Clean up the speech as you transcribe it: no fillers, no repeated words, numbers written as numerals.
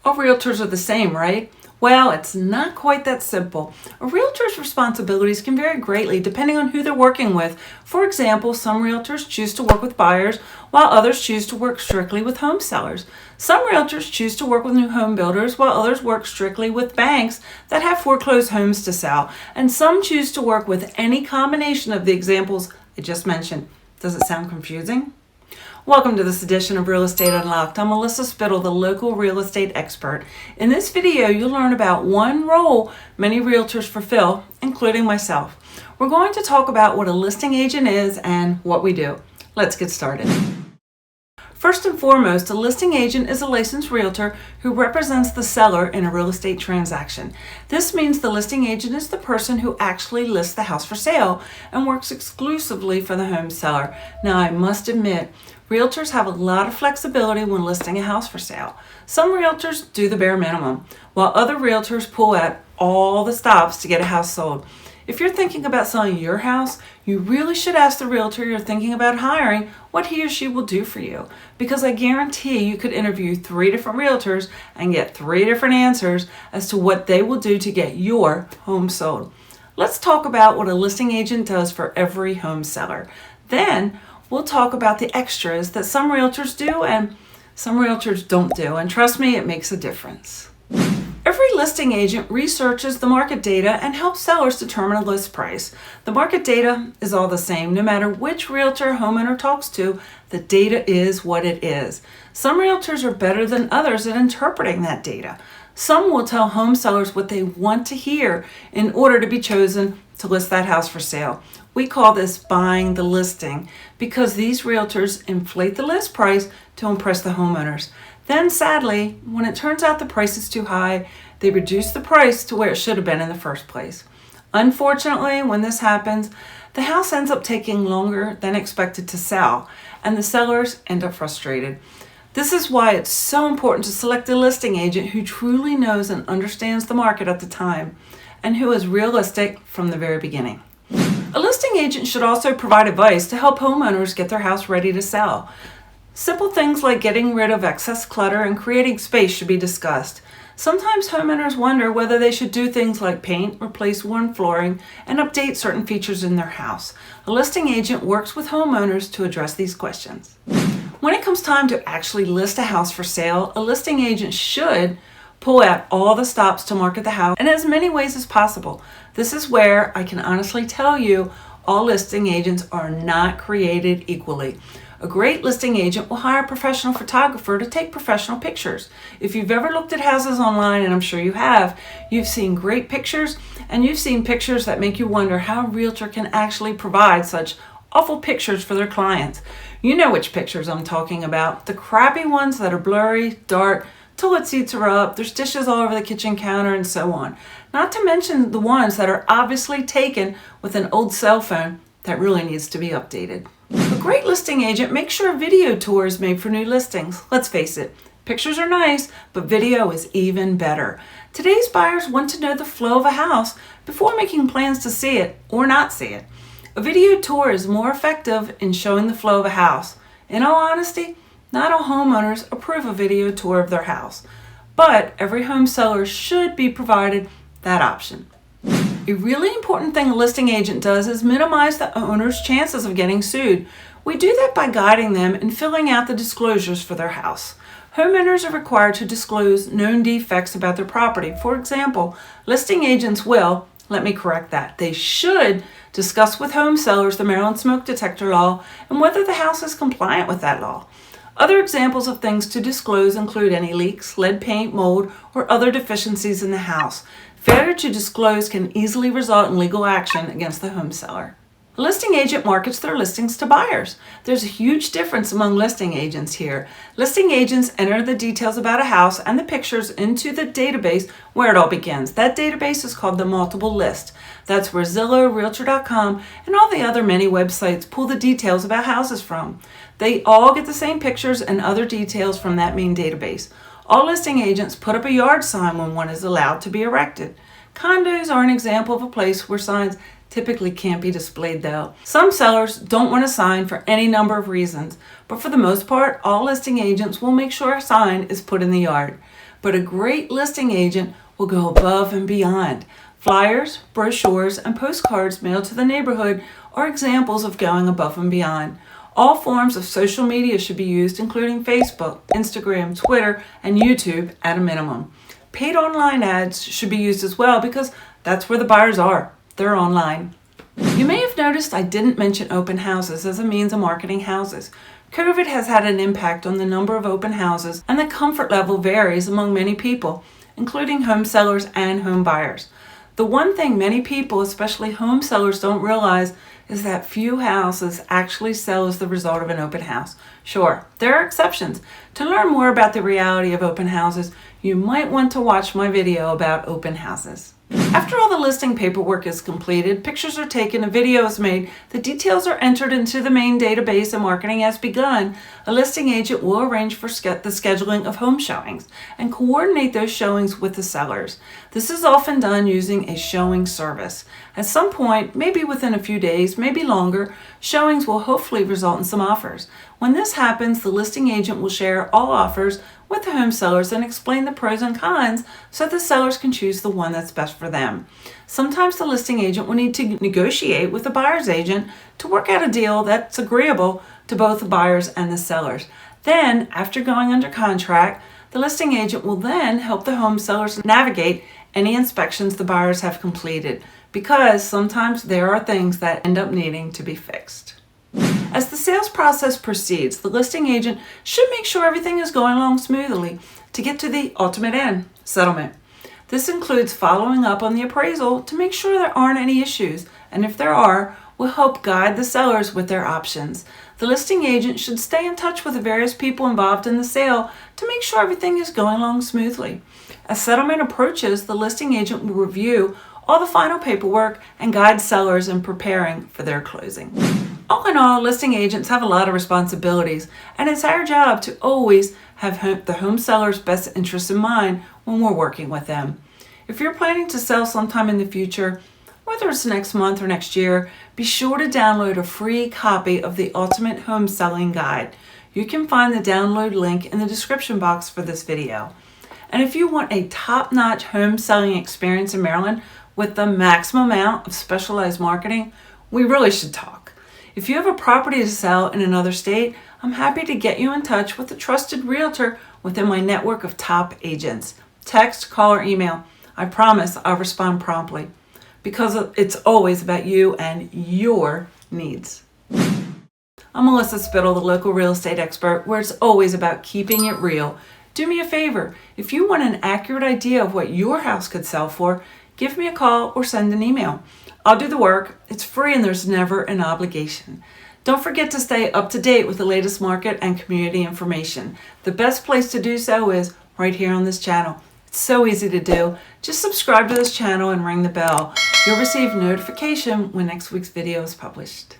All realtors are the same, right? Well, it's not quite that simple. A realtor's responsibilities can vary greatly depending on who they're working with. For example, some realtors choose to work with buyers, while others choose to work strictly with home sellers. Some realtors choose to work with new home builders, while others work strictly with banks that have foreclosed homes to sell. And some choose to work with any combination of the examples I just mentioned. Does it sound confusing? Welcome to this edition of Real Estate Unlocked. I'm Melissa Spittle, the local real estate expert. In this video, you'll learn about one role many realtors fulfill, including myself. We're going to talk about what a listing agent is and what we do. Let's get started. First and foremost, a listing agent is a licensed realtor who represents the seller in a real estate transaction. This means the listing agent is the person who actually lists the house for sale and works exclusively for the home seller. Now, I must admit, realtors have a lot of flexibility when listing a house for sale. Some realtors do the bare minimum, while other realtors pull at all the stops to get a house sold. If you're thinking about selling your house, you really should ask the realtor you're thinking about hiring what he or she will do for you, because I guarantee you could interview 3 different realtors and get 3 different answers as to what they will do to get your home sold. Let's talk about what a listing agent does for every home seller. Then we'll talk about the extras that some realtors do and some realtors don't do, and trust me, it makes a difference. Every listing agent researches the market data and helps sellers determine a list price. The market data is all the same, no matter which realtor homeowner talks to, the data is what it is. Some realtors are better than others at interpreting that data. Some will tell home sellers what they want to hear in order to be chosen to list that house for sale. We call this buying the listing because these realtors inflate the list price to impress the homeowners. Then sadly, when it turns out the price is too high, they reduce the price to where it should have been in the first place. Unfortunately, when this happens, the house ends up taking longer than expected to sell, and the sellers end up frustrated. This is why it's so important to select a listing agent who truly knows and understands the market at the time, and who is realistic from the very beginning. A listing agent should also provide advice to help homeowners get their house ready to sell. Simple things like getting rid of excess clutter and creating space should be discussed. Sometimes homeowners wonder whether they should do things like paint, replace worn flooring, and update certain features in their house. A listing agent works with homeowners to address these questions. When it comes time to actually list a house for sale, a listing agent should pull out all the stops to market the house in as many ways as possible. This is where I can honestly tell you all listing agents are not created equally. A great listing agent will hire a professional photographer to take professional pictures. If you've ever looked at houses online, and I'm sure you have, you've seen great pictures, and you've seen pictures that make you wonder how a realtor can actually provide such awful pictures for their clients. You know which pictures I'm talking about. The crappy ones that are blurry, dark, toilet seats are up, there's dishes all over the kitchen counter, and so on. Not to mention the ones that are obviously taken with an old cell phone that really needs to be updated. A great listing agent makes sure a video tour is made for new listings. Let's face it, pictures are nice, but video is even better. Today's buyers want to know the flow of a house before making plans to see it or not see it. A video tour is more effective in showing the flow of a house. In all honesty, not all homeowners approve a video tour of their house, but every home seller should be provided that option. A really important thing a listing agent does is minimize the owner's chances of getting sued. We do that by guiding them and filling out the disclosures for their house. Homeowners are required to disclose known defects about their property. For example, listing agents will, let me correct that, they should discuss with home sellers the Maryland smoke detector law and whether the house is compliant with that law. Other examples of things to disclose include any leaks, lead paint, mold, or other deficiencies in the house. Failure to disclose can easily result in legal action against the home seller. A listing agent markets their listings to buyers. There's a huge difference among listing agents here. Listing agents enter the details about a house and the pictures into the database where it all begins. That database is called the multiple list. That's where Zillow, Realtor.com, and all the other many websites pull the details about houses from. They all get the same pictures and other details from that main database. All listing agents put up a yard sign when one is allowed to be erected. Condos are an example of a place where signs typically can't be displayed though. Some sellers don't want a sign for any number of reasons, but for the most part, all listing agents will make sure a sign is put in the yard. But a great listing agent will go above and beyond. Flyers, brochures, and postcards mailed to the neighborhood are examples of going above and beyond. All forms of social media should be used, including Facebook, Instagram, Twitter, and YouTube at a minimum. Paid online ads should be used as well because that's where the buyers are. They're online. You may have noticed I didn't mention open houses as a means of marketing houses. COVID has had an impact on the number of open houses, and the comfort level varies among many people, including home sellers and home buyers. The one thing many people, especially home sellers, don't realize is that few houses actually sell as the result of an open house. Sure, there are exceptions. To learn more about the reality of open houses, you might want to watch my video about open houses. After all the listing paperwork is completed, pictures are taken, a video is made, the details are entered into the main database, and marketing has begun, a listing agent will arrange for the scheduling of home showings and coordinate those showings with the sellers. This is often done using a showing service. At some point, maybe within a few days, maybe longer, showings will hopefully result in some offers. When this happens, the listing agent will share all offers with the home sellers and explain the pros and cons so the sellers can choose the one that's best for them. Sometimes the listing agent will need to negotiate with the buyer's agent to work out a deal that's agreeable to both the buyers and the sellers. Then, after going under contract, the listing agent will then help the home sellers navigate any inspections the buyers have completed, because sometimes there are things that end up needing to be fixed. As the sales process proceeds, the listing agent should make sure everything is going along smoothly to get to the ultimate end, settlement. This includes following up on the appraisal to make sure there aren't any issues, and if there are, will help guide the sellers with their options. The listing agent should stay in touch with the various people involved in the sale to make sure everything is going along smoothly. As settlement approaches, the listing agent will review all the final paperwork and guide sellers in preparing for their closing. All in all, listing agents have a lot of responsibilities, and it's our job to always have the home seller's best interests in mind when we're working with them. If you're planning to sell sometime in the future, whether it's next month or next year, be sure to download a free copy of the Ultimate Home Selling Guide. You can find the download link in the description box for this video. And if you want a top-notch home selling experience in Maryland with the maximum amount of specialized marketing, we really should talk. If you have a property to sell in another state, I'm happy to get you in touch with a trusted realtor within my network of top agents. Text, call, or email. I promise I'll respond promptly, because it's always about you and your needs. I'm Melissa Spittle, the local real estate expert, where it's always about keeping it real. Do me a favor, if you want an accurate idea of what your house could sell for, give me a call or send an email. I'll do the work. It's free and there's never an obligation. Don't forget to stay up to date with the latest market and community information. The best place to do so is right here on this channel. It's so easy to do. Just subscribe to this channel and ring the bell. You'll receive notification when next week's video is published.